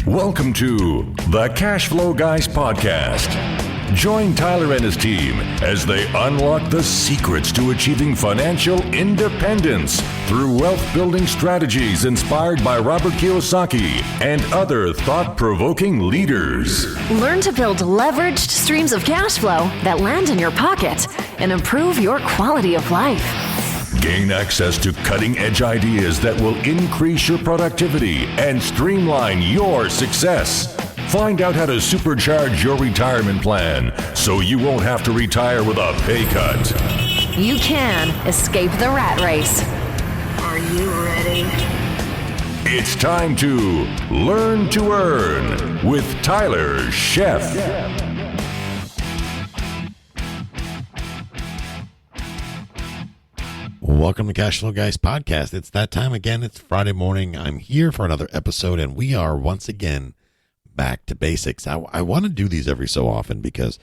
Welcome to the Cash Flow Guys podcast. Join Tyler and his team as they unlock the secrets to achieving financial independence through wealth-building strategies inspired by Robert Kiyosaki and other thought-provoking leaders. Learn to build leveraged streams of cash flow that land in your pocket and improve your quality of life. Gain access to cutting-edge ideas that will increase your productivity and streamline your success. Find out how to supercharge your retirement plan so you won't have to retire with a pay cut. You can escape the rat race. Are you ready? It's time to Learn to Earn with Tyler Sheff. Welcome to Cash Flow Guys podcast. It's that time again. It's Friday morning. I'm here for another episode, and we are once again back to basics. I want to do these every so often because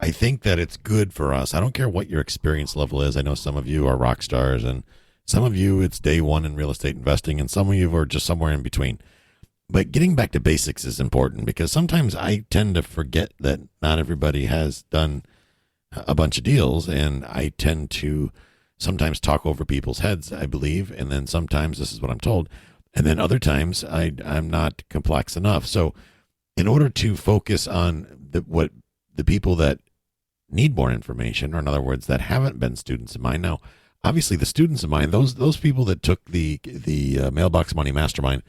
I think that it's good for us. I don't care what your experience level is. I know some of you are rock stars, and some of you it's day one in real estate investing, and some of you are just somewhere in between. But getting back to basics is important because sometimes I tend to forget that not everybody has done a bunch of deals, and I tend to sometimes talk over people's heads, I believe, and then sometimes this is what I'm told, and then other times I'm not complex enough. So in order to focus on what the people that need more information, or in other words, that haven't been students of mine. Now, obviously the students of mine, those people that took the Mailbox Money Mastermind,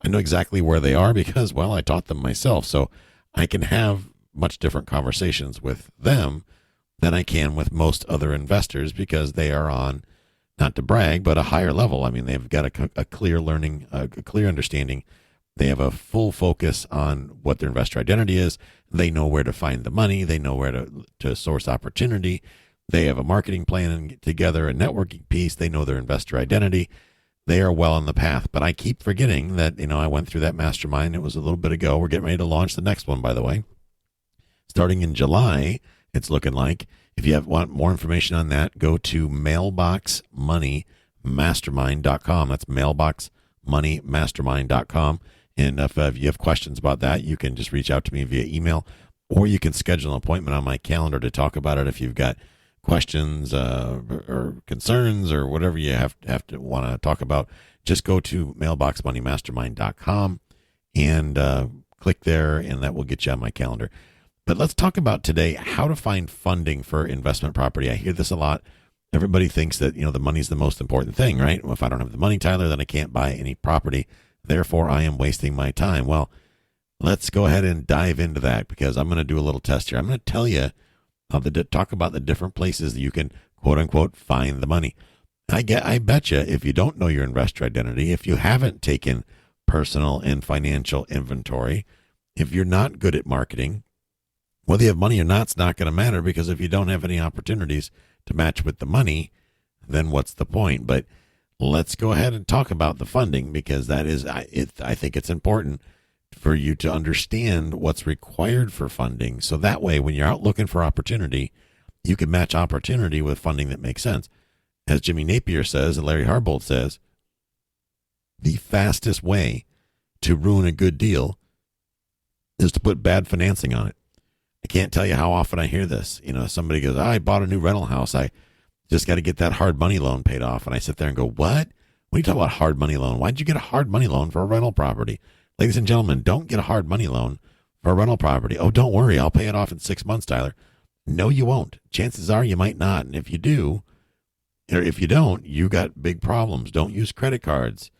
I know exactly where they are because, well, I taught them myself. So I can have much different conversations with them than I can with most other investors because they are on, not to brag, but a higher level. I mean, they've got a clear learning, a clear understanding. They have a full focus on what their investor identity is. They know where to find the money. They know where to source opportunity. They have a marketing plan together, a networking piece. They know their investor identity. They are well on the path. But I keep forgetting that, I went through that mastermind. It was a little bit ago. We're getting ready to launch the next one, by the way. Starting in July, it's looking like. If you want more information on that, go to mailboxmoneymastermind.com. That's mailboxmoneymastermind.com. And if you have questions about that, you can just reach out to me via email, or you can schedule an appointment on my calendar to talk about it if you've got questions or concerns or whatever you have to want to talk about. Just go to mailboxmoneymastermind.com and click there, and that will get you on my calendar. But let's talk about today how to find funding for investment property. I hear this a lot. Everybody thinks that, the money's the most important thing, right? Well, if I don't have the money, Tyler, then I can't buy any property. Therefore, I am wasting my time. Well, let's go ahead and dive into that because I'm going to do a little test here. I'm going to tell you talk about the different places that you can, quote unquote, find the money. I bet you if you don't know your investor identity, if you haven't taken personal and financial inventory, if you're not good at marketing, whether you have money or not, it's not going to matter because if you don't have any opportunities to match with the money, then what's the point? But let's go ahead and talk about the funding because that is, I think it's important for you to understand what's required for funding. So that way, when you're out looking for opportunity, you can match opportunity with funding that makes sense. As Jimmy Napier says, and Larry Harbolt says, the fastest way to ruin a good deal is to put bad financing on it. I can't tell you how often I hear this. Somebody goes, I bought a new rental house. I just got to get that hard money loan paid off. And I sit there and go, what? When you talk about hard money loan, why'd you get a hard money loan for a rental property? Ladies and gentlemen, don't get a hard money loan for a rental property. Oh, don't worry. I'll pay it off in 6 months, Tyler. No, you won't. Chances are you might not. And if you do, or if you don't, you got big problems. Don't use credit cards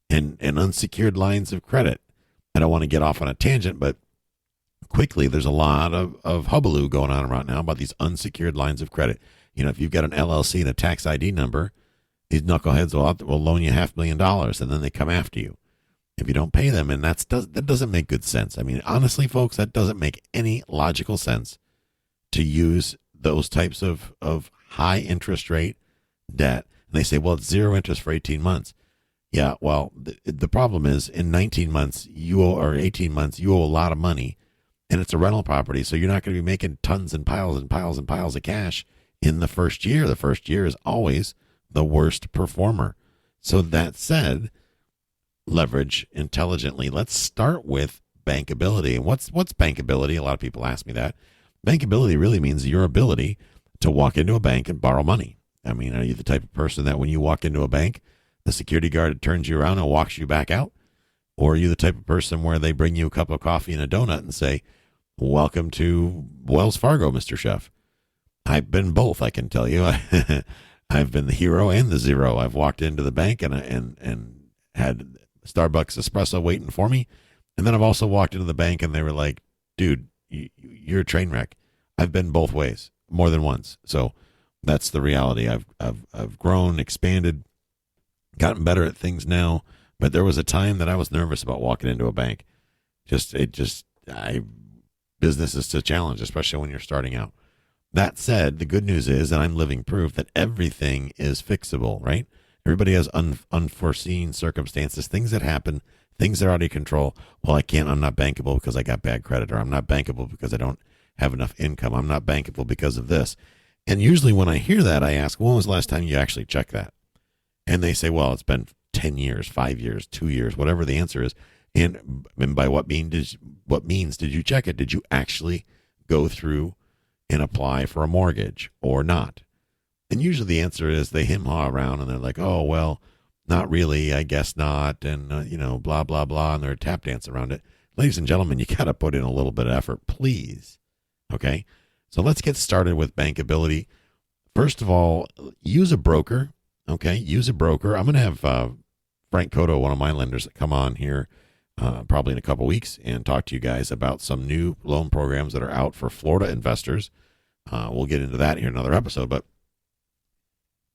and unsecured lines of credit. I don't want to get off on a tangent, but quickly, there's a lot of hullabaloo going on right now about these unsecured lines of credit. If you've got an LLC and a tax ID number, these knuckleheads will loan you $500,000 and then they come after you if you don't pay them. And that doesn't make good sense. I mean, honestly, folks, that doesn't make any logical sense to use those types of high interest rate debt. And they say, well, it's zero interest for 18 months. Yeah, well, the problem is in 19 months, or 18 months, you owe a lot of money. And it's a rental property, so you're not going to be making tons and piles and piles and piles of cash in the first year. The first year is always the worst performer. So that said, leverage intelligently. Let's start with bankability. And what's bankability? A lot of people ask me that. Bankability really means your ability to walk into a bank and borrow money. I mean, are you the type of person that when you walk into a bank, the security guard turns you around and walks you back out? Or are you the type of person where they bring you a cup of coffee and a donut and say, welcome to Wells Fargo, Mr. Chef? I've been both, I can tell you. I've been the hero and the zero. I've walked into the bank and had Starbucks espresso waiting for me. And then I've also walked into the bank and they were like, dude, you're a train wreck. I've been both ways more than once. So that's the reality. I've grown, expanded, gotten better at things now. But there was a time that I was nervous about walking into a bank. Business is a challenge, especially when you're starting out. That said, the good news is, and I'm living proof, that everything is fixable, right? Everybody has unforeseen circumstances, things that happen, things that are out of control. Well, I'm not bankable because I got bad credit, or I'm not bankable because I don't have enough income. I'm not bankable because of this. And usually when I hear that, I ask, when was the last time you actually checked that? And they say, well, it's been 10 years, 5 years, 2 years, whatever the answer is. And by what means did you check it? Did you actually go through and apply for a mortgage or not? And usually the answer is they hem-haw around and they're like, oh, well, not really, I guess not. And, blah, blah, blah. And they're tap dance around it. Ladies and gentlemen, you got to put in a little bit of effort, please. Okay. So let's get started with bankability. First of all, use a broker. Okay. Use a broker. I'm going to have Frank Cotto, one of my lenders, come on here probably in a couple weeks and talk to you guys about some new loan programs that are out for Florida investors. We'll get into that here in another episode, but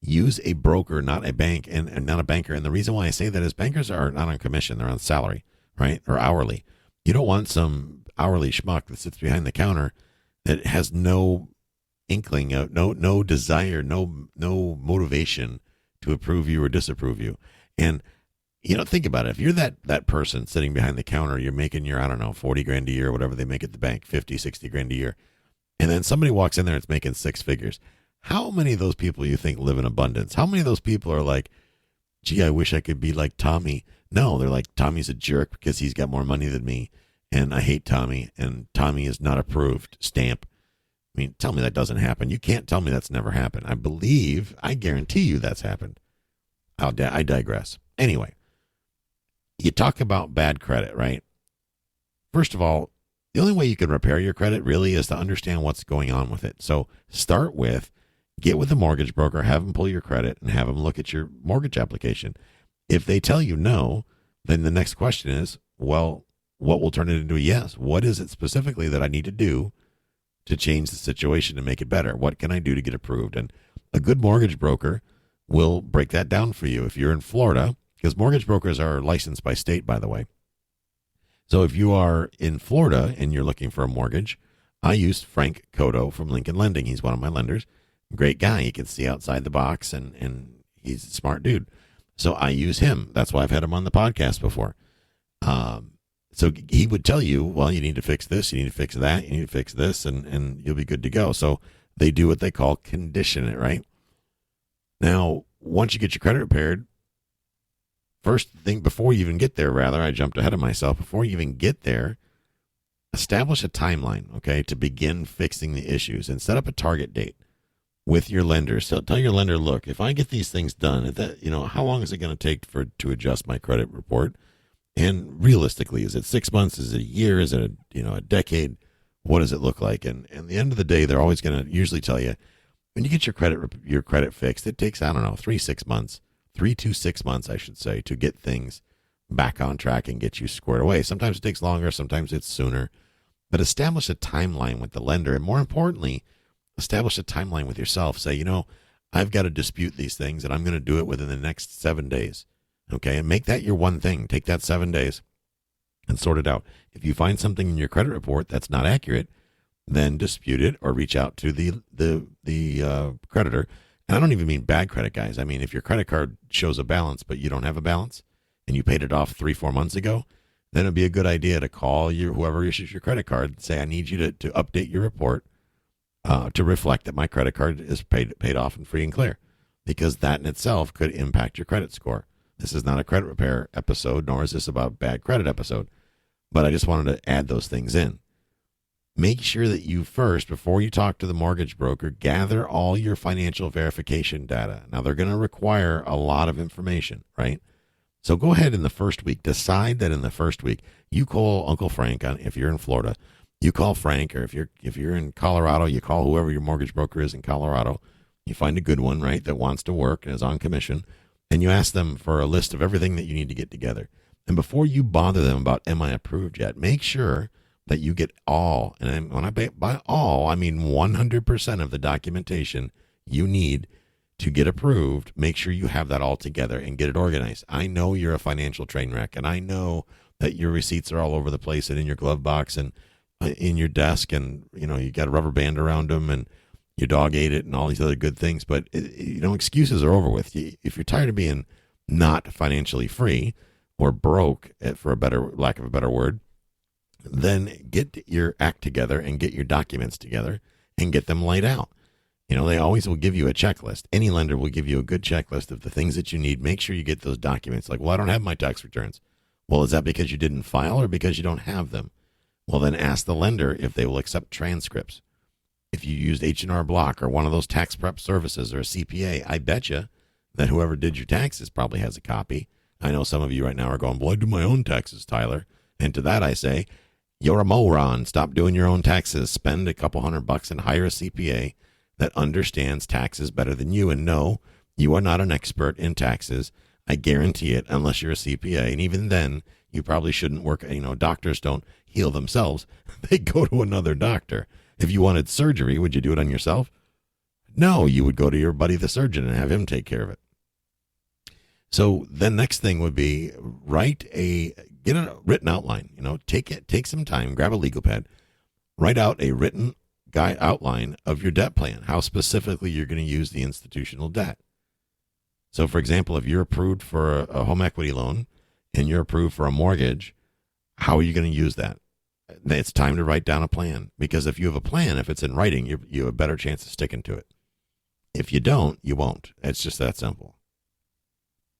use a broker, not a bank, and not a banker. And the reason why I say that is bankers are not on commission. They're on salary, right? Or hourly. You don't want some hourly schmuck that sits behind the counter that has no inkling, no desire, no motivation to approve you or disapprove you. And think about it. If you're that person sitting behind the counter, you're making your, I don't know, 40 grand a year, whatever they make at the bank, 50, 60 grand a year. And then somebody walks in there and it's making six figures. How many of those people you think live in abundance? How many of those people are like, gee, I wish I could be like Tommy? No, they're like, Tommy's a jerk because he's got more money than me. And I hate Tommy. And Tommy is not approved. Stamp. I mean, tell me that doesn't happen. You can't tell me that's never happened. I guarantee you that's happened. I digress. Anyway. You talk about bad credit, right? First of all, the only way you can repair your credit really is to understand what's going on with it. So get with a mortgage broker, have them pull your credit, and have them look at your mortgage application. If they tell you no, then the next question is, well, what will turn it into a yes? What is it specifically that I need to do to change the situation and make it better? What can I do to get approved? And a good mortgage broker will break that down for you. If you're in Florida, because mortgage brokers are licensed by state, by the way. So if you are in Florida and you're looking for a mortgage, I used Frank Cotto from Lincoln Lending. He's one of my lenders. Great guy. He can see outside the box, and he's a smart dude. So I use him. That's why I've had him on the podcast before. So he would tell you, well, you need to fix this, you need to fix that, you need to fix this, and you'll be good to go. So they do what they call condition it, right? Now, once you get your credit repaired, first thing, before you even get there, I jumped ahead of myself. Before you even get there, establish a timeline, okay, to begin fixing the issues and set up a target date with your lender. So tell your lender, look, if I get these things done, how long is it going to take to adjust my credit report? And realistically, is it 6 months? Is it a year? Is it a decade? What does it look like? And at the end of the day, they're always going to usually tell you, when you get your credit fixed, it takes, 3 to 6 months, I should say, to get things back on track and get you squared away. Sometimes it takes longer, sometimes it's sooner. But establish a timeline with the lender. And more importantly, establish a timeline with yourself. Say, I've got to dispute these things, and I'm going to do it within the next 7 days. Okay, and make that your one thing. Take that 7 days and sort it out. If you find something in your credit report that's not accurate, then dispute it or reach out to the creditor. And I don't even mean bad credit, guys. I mean, if your credit card shows a balance, but you don't have a balance and you paid it off 3-4 months ago, then it'd be a good idea to call whoever issues your credit card and say, I need you to update your report to reflect that my credit card is paid off and free and clear, because that in itself could impact your credit score. This is not a credit repair episode, nor is this about bad credit episode. but I just wanted to add those things in. Make sure that you first, before you talk to the mortgage broker, gather all your financial verification data. Now, they're going to require a lot of information, right? So go ahead in the first week, decide that in the first week, you call Uncle Frank if you're in Florida, you call Frank, or if you're in Colorado, you call whoever your mortgage broker is in Colorado. You find a good one, right, that wants to work and is on commission, and you ask them for a list of everything that you need to get together. And before you bother them about, am I approved yet, make sure that you get all, and when I by all, I mean 100% of the documentation you need to get approved. Make sure you have that all together and get it organized. I know you're a financial train wreck, and I know that your receipts are all over the place and in your glove box and in your desk, and you got a rubber band around them, and your dog ate it and all these other good things. But excuses are over with. If you're tired of being not financially free or broke, for lack of a better word, then get your act together and get your documents together and get them laid out. They always will give you a checklist. Any lender will give you a good checklist of the things that you need. Make sure you get those documents. Like, well, I don't have my tax returns. Well, is that because you didn't file or because you don't have them? Well, then ask the lender if they will accept transcripts. If you used H&R Block or one of those tax prep services or a CPA, I bet you that whoever did your taxes probably has a copy. I know some of you right now are going, well, I do my own taxes, Tyler. And to that I say, you're a moron. Stop doing your own taxes. Spend a couple $100 and hire a CPA that understands taxes better than you. And no, you are not an expert in taxes. I guarantee it, unless you're a CPA. And even then, you probably shouldn't work. Doctors don't heal themselves. They go to another doctor. If you wanted surgery, would you do it on yourself? No, you would go to your buddy, the surgeon, and have him take care of it. So the next thing would be get a written outline. Take some time, grab a legal pad, write out a written outline of your debt plan, how specifically you're going to use the institutional debt. So, for example, if you're approved for a home equity loan and you're approved for a mortgage, how are you going to use that? It's time to write down a plan, because if you have a plan, if it's in writing, you have a better chance of sticking to it. If you don't, you won't. It's just that simple.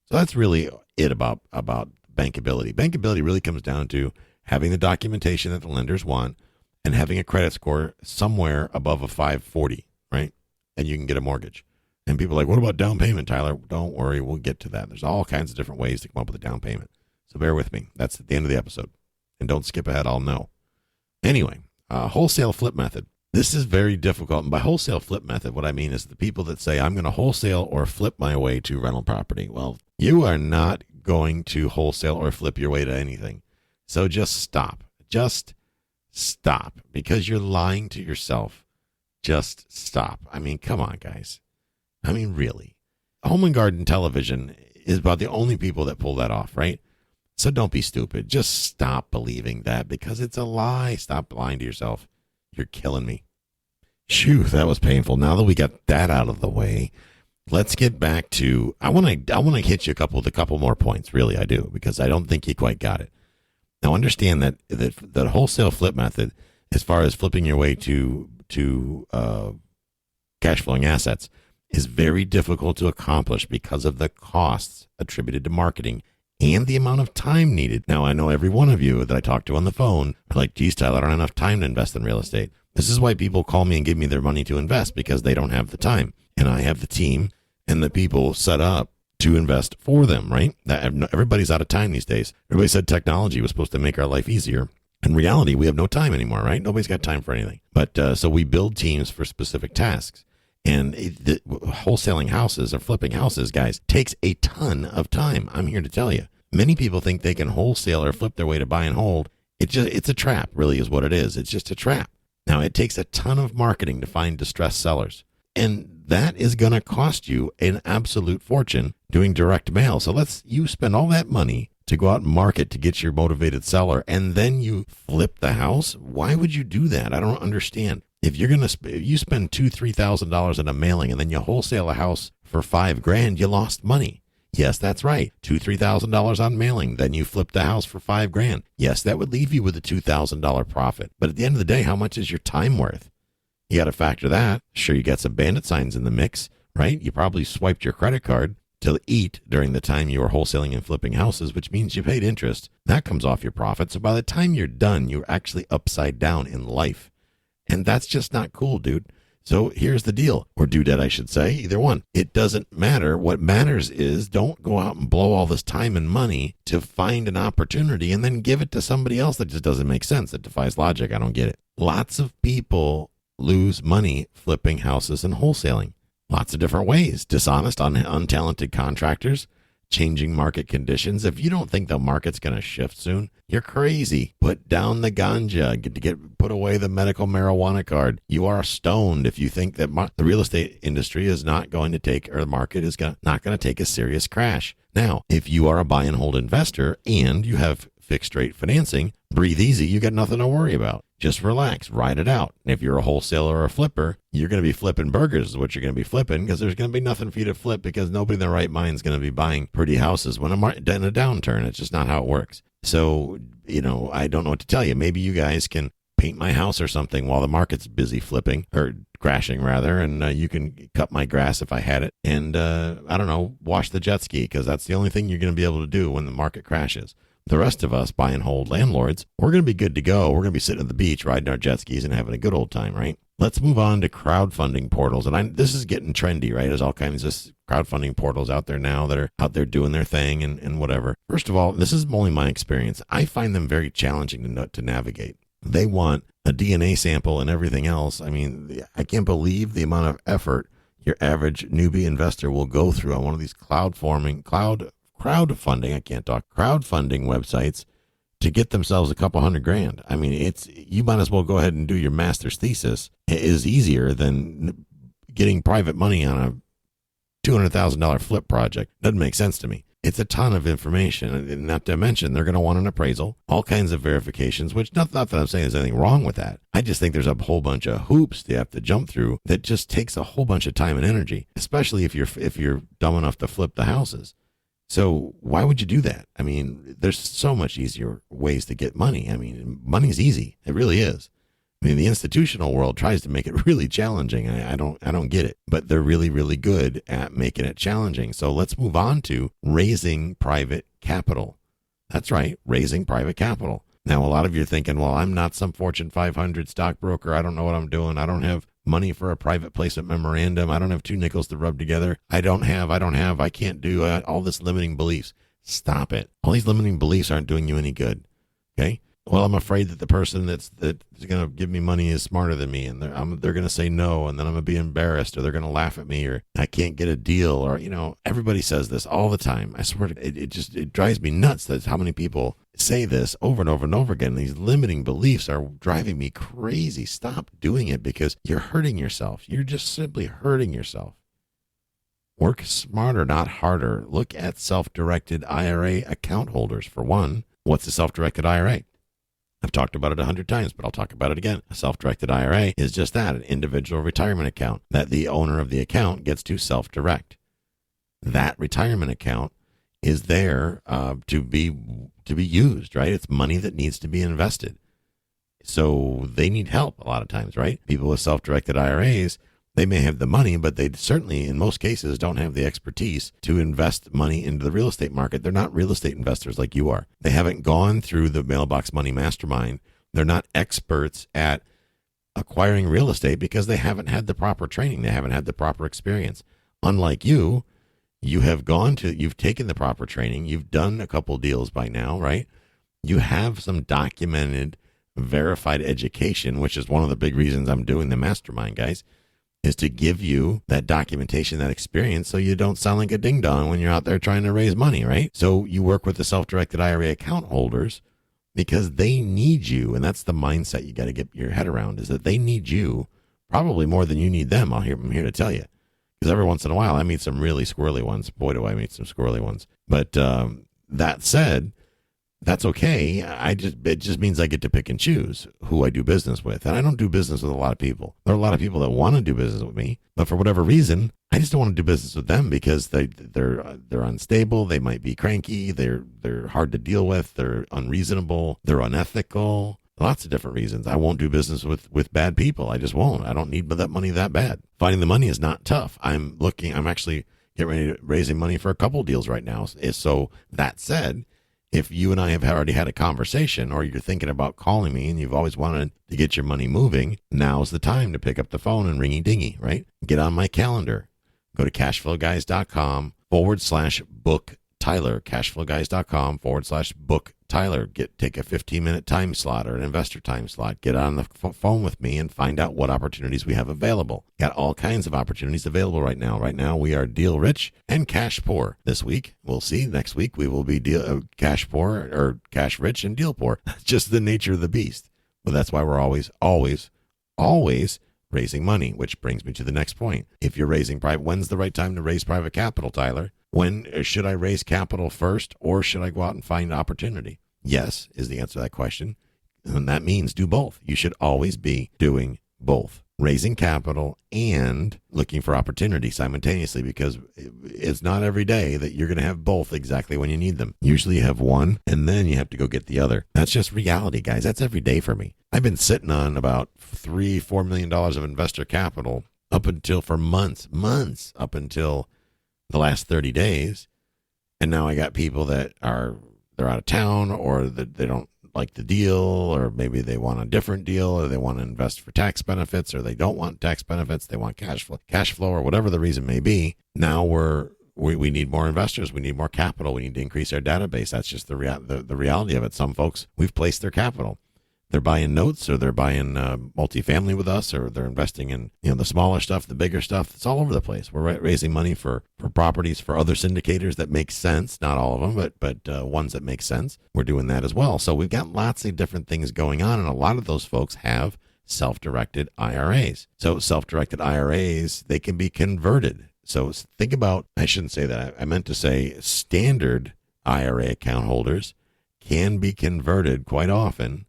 So that's really it about bankability. Bankability really comes down to having the documentation that the lenders want and having a credit score somewhere above a 540, right? And you can get a mortgage. And people are like, what about down payment, Tyler? Don't worry, we'll get to that. There's all kinds of different ways to come up with a down payment. So bear with me. That's at the end of the episode. And don't skip ahead, I'll know. Anyway, wholesale flip method. This is very difficult. And by wholesale flip method, what I mean is the people that say, I'm going to wholesale or flip my way to rental property. Well, you are not going to wholesale or flip your way to anything. So just stop. Just stop, because you're lying to yourself. Just stop. I mean, come on, guys. I mean, really. Home and Garden Television is about the only people that pull that off, right? So don't be stupid. Just stop believing that, because it's a lie. Stop lying to yourself. You're killing me. Phew, that was painful. Now that we got that out of the way, let's get back to, I want to hit you with a couple more points. Really, I do, because I don't think you quite got it. Now, understand that the wholesale flip method, as far as flipping your way to cash flowing assets, is very difficult to accomplish because of the costs attributed to marketing and the amount of time needed. Now, I know every one of you that I talk to on the phone are like, geez, Tyler, I don't have enough time to invest in real estate. This is why people call me and give me their money to invest, because they don't have the time. And I have the team and the people set up to invest for them, right? Everybody's out of time these days. Everybody said technology was supposed to make our life easier. In reality, we have no time anymore, right? Nobody's got time for anything. But so we build teams for specific tasks. And wholesaling houses or flipping houses, guys, takes a ton of time. I'm here to tell you. Many people think they can wholesale or flip their way to buy and hold. It's a trap, really, is what it is. It's just a trap. Now, it takes a ton of marketing to find distressed sellers. And that is going to cost you an absolute fortune doing direct mail. So you spend all that money to go out and market to get your motivated seller, and then you flip the house. Why would you do that? I don't understand. If you spend $2,000-$3,000 on a mailing and then you wholesale a house for $5,000, you lost money. Yes, that's right. $2,000-$3,000 on mailing. Then you flip the house for $5,000. Yes, that would leave you with a $2,000 profit. But at the end of the day, how much is your time worth? You got to factor that. Sure, you got some bandit signs in the mix, right? You probably swiped your credit card to eat during the time you were wholesaling and flipping houses, which means you paid interest. That comes off your profit. So by the time you're done, you're actually upside down in life. And that's just not cool, dude. So here's the deal, or dudette, I should say, either one. It doesn't matter. What matters is don't go out and blow all this time and money to find an opportunity and then give it to somebody else. That just doesn't make sense. It defies logic. I don't get it. Lots of people lose money flipping houses and wholesaling. Lots of different ways. Dishonest, untalented contractors, changing market conditions. If you don't think the market's going to shift soon, you're crazy. Put down the ganja, put away the medical marijuana card. You are stoned if you think that the real estate industry is not going to take, or the market is not going to take a serious crash. Now, if you are a buy and hold investor and you have fixed rate financing, breathe easy. You got nothing to worry about. Just relax, ride it out. And if you're a wholesaler or a flipper, you're going to be flipping burgers is what you're going to be flipping, because there's going to be nothing for you to flip, because nobody in their right mind is going to be buying pretty houses in a downturn. It's just not how it works. So, I don't know what to tell you. Maybe you guys can paint my house or something while the market's busy flipping, or crashing rather, and you can cut my grass if I had it, and I don't know, wash the jet ski, because that's the only thing you're going to be able to do when the market crashes. The rest of us buy and hold landlords, we're going to be good to go. We're going to be sitting at the beach, riding our jet skis and having a good old time, right? Let's move on to crowdfunding portals. And this is getting trendy, right? There's all kinds of crowdfunding portals out there now that are out there doing their thing and whatever. First of all, this is only my experience. I find them very challenging to navigate. They want a DNA sample and everything else. I mean, I can't believe the amount of effort your average newbie investor will go through on one of these crowdfunding websites to get themselves a couple $100,000. I mean, you might as well go ahead and do your master's thesis. It is easier than getting private money on a $200,000 flip project. Doesn't make sense to me. It's a ton of information, and not to mention they're going to want an appraisal, all kinds of verifications, which not that I'm saying there's anything wrong with that. I just think there's a whole bunch of hoops they have to jump through that just takes a whole bunch of time and energy, especially if you're dumb enough to flip the houses. So why would you do that? I mean, there's so much easier ways to get money. I mean, money's easy. It really is. I mean, the institutional world tries to make it really challenging. I don't get it, but they're really, really good at making it challenging. So let's move on to raising private capital. That's right, raising private capital. Now, a lot of you are thinking, well, I'm not some Fortune 500 stockbroker. I don't know what I'm doing. I don't have money for a private placement memorandum. I don't have two nickels to rub together. I can't do all this limiting beliefs. Stop it. All these limiting beliefs aren't doing you any good. Okay. Well, I'm afraid that the person that's going to give me money is smarter than me, and they're going to say no, and then I'm going to be embarrassed, or they're going to laugh at me, or I can't get a deal, or everybody says this all the time. I swear it drives me nuts. That's how many people say this over and over and over again. These limiting beliefs are driving me crazy. Stop doing it, because you're hurting yourself. You're just simply hurting yourself. Work smarter, not harder. Look at self-directed IRA account holders. For one, what's a self-directed IRA? I've talked about it 100 times, but I'll talk about it again. A self-directed IRA is just that, an individual retirement account that the owner of the account gets to self-direct. That retirement account is there to be used, right? It's money that needs to be invested. So they need help a lot of times, right? People with self-directed IRAs, they may have the money, but they certainly, in most cases, don't have the expertise to invest money into the real estate market. They're not real estate investors like you are. They haven't gone through the Mailbox Money Mastermind. They're not experts at acquiring real estate because they haven't had the proper training. They haven't had the proper experience. Unlike you, you've taken the proper training. You've done a couple deals by now, right? You have some documented, verified education, which is one of the big reasons I'm doing the mastermind, guys, is to give you that documentation, that experience, so you don't sound like a ding-dong when you're out there trying to raise money, right? So you work with the self-directed IRA account holders because they need you, and that's the mindset you got to get your head around, is that they need you probably more than you need them. I'm here to tell you, because every once in a while I meet some really squirrely ones. Boy, do I meet some squirrely ones. But that said, that's okay. It just means I get to pick and choose who I do business with. And I don't do business with a lot of people. There are a lot of people that want to do business with me, but for whatever reason, I just don't want to do business with them because they're unstable. They might be cranky. They're hard to deal with. They're unreasonable. They're unethical. Lots of different reasons. I won't do business with bad people. I just won't. I don't need that money that bad. Finding the money is not tough. I'm actually get ready to raising money for a couple deals right now. So that said, if you and I have already had a conversation, or you're thinking about calling me and you've always wanted to get your money moving, now's the time to pick up the phone and ringy dingy, right? Get on my calendar. Go to cashflowguys.com/book Tyler, cashflowguys.com/book Tyler. Take a 15-minute time slot or an investor time slot. Get on the phone with me and find out what opportunities we have available. Got all kinds of opportunities available right now. Right now we are deal rich and cash poor. This week, we'll see. Next week, we will be cash poor or cash rich and deal poor. That's just the nature of the beast. But that's why we're always raising money, which brings me to the next point. If you're raising private, when's the right time to raise private capital, Tyler? When should I raise capital first, or should I go out and find opportunity? Yes, is the answer to that question. And that means do both. You should always be doing both, raising capital and looking for opportunity simultaneously, because it's not every day that you're going to have both exactly when you need them. Usually you have one and then you have to go get the other. That's just reality, guys. That's every day for me. I've been sitting on about $3-4 million of investor capital up until for months, up until the last 30 days. And now I got people that they're out of town, or that they don't like the deal, or maybe they want a different deal, or they want to invest for tax benefits, or they don't want tax benefits. They want cash flow, or whatever the reason may be. Now we need more investors. We need more capital. We need to increase our database. That's just the reality of it. Some folks, we've placed their capital. They're buying notes, or they're buying multifamily with us, or they're investing in the smaller stuff, the bigger stuff. It's all over the place. We're raising money for properties for other syndicators that make sense. Not all of them, but ones that make sense. We're doing that as well. So we've got lots of different things going on, and a lot of those folks have self-directed IRAs. So self-directed IRAs, they can be converted. So think about, I shouldn't say that. I meant to say standard IRA account holders can be converted quite often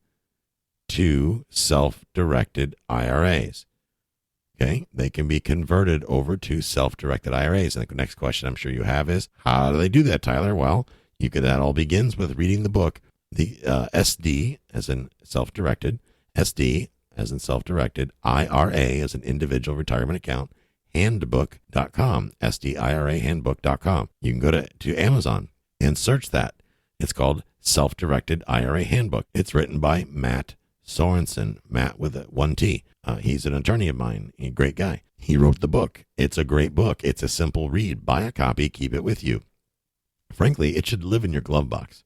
to self-directed IRAs. Okay, they can be converted over to self-directed IRAs. And the next question I'm sure you have is, how do they do that, Tyler? Well, that all begins with reading the book, the SD as in self-directed, SD as in self-directed, IRA as an individual retirement account, handbook.com, SDIRA handbook.com. You can go to Amazon and search that. It's called Self-Directed IRA Handbook. It's written by Matt Sorensen, Matt with one T. He's an attorney of mine, a great guy. He wrote the book. It's a great book. It's a simple read. Buy a copy, keep it with you. Frankly, it should live in your glove box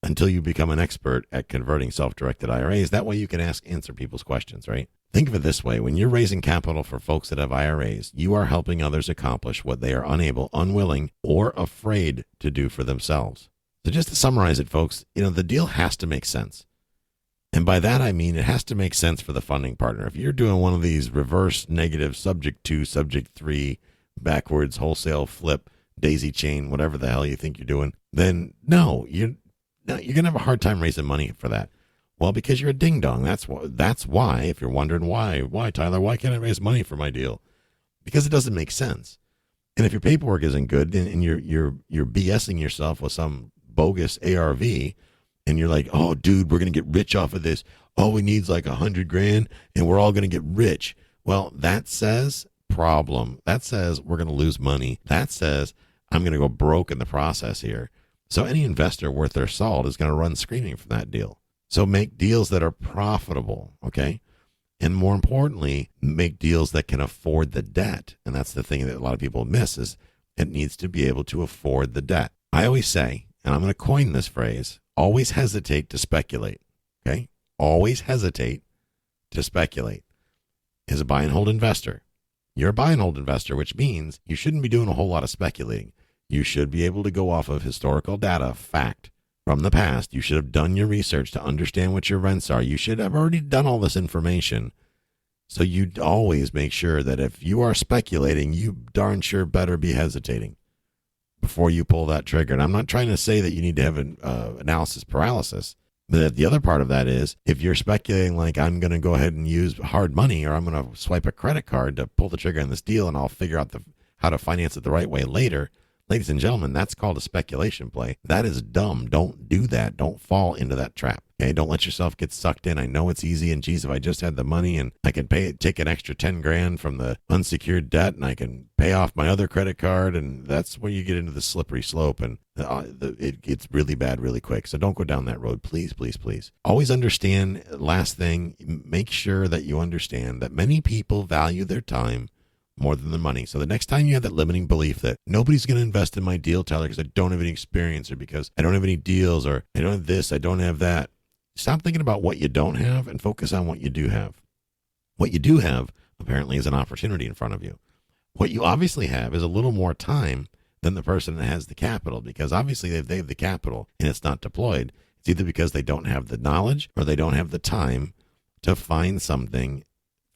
until you become an expert at converting self-directed IRAs. That way you can answer people's questions, right? Think of it this way. When you're raising capital for folks that have IRAs, you are helping others accomplish what they are unable, unwilling, or afraid to do for themselves. So just to summarize it, folks, the deal has to make sense. And by that, I mean it has to make sense for the funding partner. If you're doing one of these reverse negative subject 2, subject 3, backwards, wholesale flip, daisy chain, whatever the hell you think you're doing, then no, you're going to have a hard time raising money for that. Well, because you're a ding dong. That's why, if you're wondering why, Tyler, why can't I raise money for my deal? Because it doesn't make sense. And if your paperwork isn't good and you're BSing yourself with some bogus ARV, and you're like, oh, dude, we're going to get rich off of this. All we need is like $100,000 and we're all going to get rich. Well, that says problem. That says we're going to lose money. That says I'm going to go broke in the process here. So any investor worth their salt is going to run screaming from that deal. So make deals that are profitable, okay? And more importantly, make deals that can afford the debt. And that's the thing that a lot of people miss, is it needs to be able to afford the debt. I always say, and I'm going to coin this phrase, always hesitate to speculate, okay? Always hesitate to speculate. As a buy and hold investor, you're a buy and hold investor, which means you shouldn't be doing a whole lot of speculating. You should be able to go off of historical data, fact from the past. You should have done your research to understand what your rents are. You should have already done all this information. So you always make sure that if you are speculating, you darn sure better be hesitating before you pull that trigger. And I'm not trying to say that you need to have an analysis paralysis, but the other part of that is, if you're speculating like, I'm going to go ahead and use hard money, or I'm going to swipe a credit card to pull the trigger on this deal and I'll figure out how to finance it the right way later. Ladies and gentlemen, that's called a speculation play. That is dumb. Don't do that. Don't fall into that trap. Okay, don't let yourself get sucked in. I know it's easy, and geez, if I just had the money and I can take an extra 10 grand from the unsecured debt and I can pay off my other credit card, and that's where you get into the slippery slope, and it gets really bad really quick. So don't go down that road, please, please, please. Always understand, last thing, make sure that you understand that many people value their time more than the money. So the next time you have that limiting belief that nobody's going to invest in my deal, Tyler, because I don't have any experience, or because I don't have any deals, or I don't have this, I don't have that. Stop thinking about what you don't have and focus on what you do have. What you do have, apparently, is an opportunity in front of you. What you obviously have is a little more time than the person that has the capital, because obviously if they have the capital and it's not deployed, it's either because they don't have the knowledge or they don't have the time to find something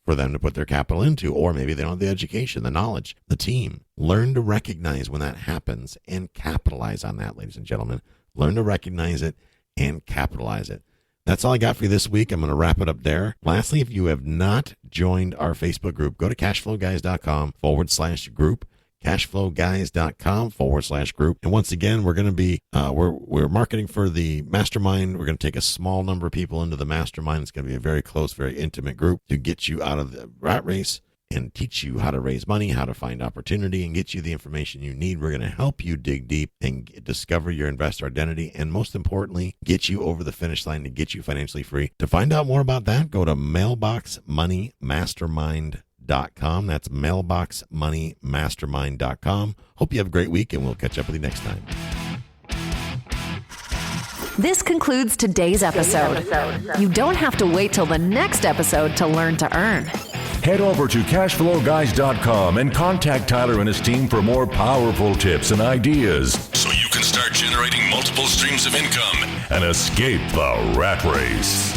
for them to put their capital into, or maybe they don't have the education, the knowledge, the team. Learn to recognize when that happens and capitalize on that, ladies and gentlemen. Learn to recognize it and capitalize it. That's all I got for you this week. I'm going to wrap it up there. Lastly, if you have not joined our Facebook group, go to cashflowguys.com/group. cashflowguys.com/group. And once again, we're going to be, we're marketing for the mastermind. We're going to take a small number of people into the mastermind. It's going to be a very close, very intimate group to get you out of the rat race and teach you how to raise money, how to find opportunity, and get you the information you need. We're going to help you dig deep and discover your investor identity, and most importantly, get you over the finish line to get you financially free. To find out more about that, go to mailboxmoneymastermind.com. That's mailboxmoneymastermind.com. Hope you have a great week, and we'll catch up with you next time. This concludes today's episode. You don't have to wait till the next episode to learn to earn. Head over to cashflowguys.com and contact Tyler and his team for more powerful tips and ideas so you can start generating multiple streams of income and escape the rat race.